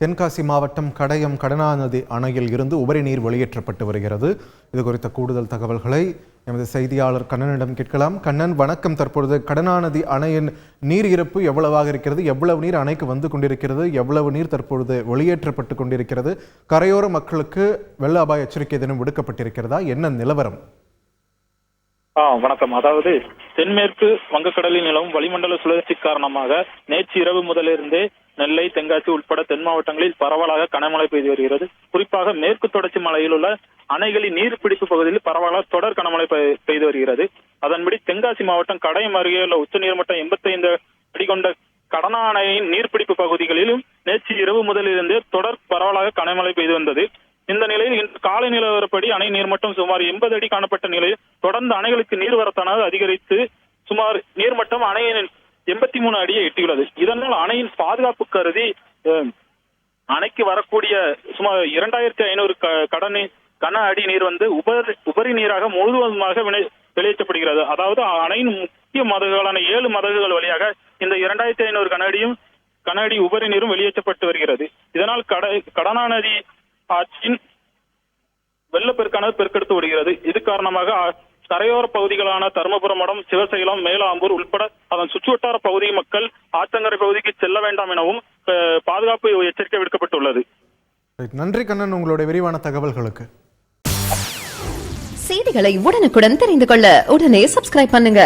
தென்காசி மாவட்டம் கடையம் கடனாநதி அணையில் இருந்து உபரி நீர் வெளியேற்றப்பட்டு வருகிறது. இது குறித்த கூடுதல் தகவல்களை எமது செய்தியாளர் கண்ணனிடம் கேட்கலாம். கண்ணன், வணக்கம். தற்பொழுது கடனாநதி அணையின் நீர் இருப்பு எவ்வளவாக இருக்கிறது? எவ்வளவு நீர் அணைக்கு வந்து கொண்டிருக்கிறது? எவ்வளவு நீர் தற்பொழுது வெளியேற்றப்பட்டு கொண்டிருக்கிறது? கரையோர மக்களுக்கு வெள்ள அபாய எச்சரிக்கை தினம் விடுக்கப்பட்டிருக்கிறதா? என்ன நிலவரம்? வணக்கம். அதாவது தென்மேற்கு வங்கக்கடலில் நிலவும் வளிமண்டல சுழற்சி காரணமாக நேற்று இரவு முதலிருந்தே நெல்லை, தென்காசி உட்பட தென் மாவட்டங்களில் பரவலாக கனமழை பெய்து வருகிறது. குறிப்பாக மேற்கு தொடர்ச்சி மலையில் உள்ள அணைகளின் நீர்பிடிப்பு பகுதியில் பரவலாக தொடர் கனமழை பெய்து வருகிறது. அதன்படி தென்காசி மாவட்டம் கடையம் அருகே உள்ள உச்ச நீர்மட்டம் 85 அடி கொண்ட கடனா அணையின் நீர்பிடிப்பு பகுதிகளிலும் நேற்று இரவு முதலிருந்தே தொடர் பரவலாக கனமழை பெய்து வந்தது. இந்த நிலையில் இன்று காலை நிலவரப்படி அணை நீர்மட்டம் சுமார் 80 அடி காணப்பட்ட நிலையில் தொடர்ந்து அணைகளுக்கு நீர்வரத்தானது அதிகரித்து சுமார் நீர்மட்டம் அணையின் 83 அடியை எட்டியுள்ளது. இதனால் அணையின் பாதுகாப்பு கருதி அணைக்கு வரக்கூடிய சுமார் 2500 கன அடி நீர் வந்து உபரி நீராக முழுவதுமாக வெளியேற்றப்படுகிறது. அதாவது அணையின் முக்கிய மதகுகளான 7 மதகுகள் வழியாக இந்த 2500 கன அடி உபரி நீரும் வெளியேற்றப்பட்டு வருகிறது. இதனால் கடனா நதி ஆற்றின் வெள்ளப்பெருக்கானது பெருக்கெடுத்து வருகிறது. இது காரணமாக கரையோர பகுதிகளான தருமபுரம் மடம், சிவசைலம், மேலாம்பூர் உட்பட அதன் சுற்றுவட்டார பகுதி மக்கள் ஆற்றங்கரை பகுதிக்கு செல்ல வேண்டாம் எனவும் பாதுகாப்பு எச்சரிக்கை விடுக்கப்பட்டுள்ளது. நன்றி கண்ணன், உங்களுடைய விரிவான தகவல்களுக்கு. செய்திகளை உடனுக்குடன் தெரிந்து கொள்ள உடனே சப்ஸ்கிரைப் பண்ணுங்க.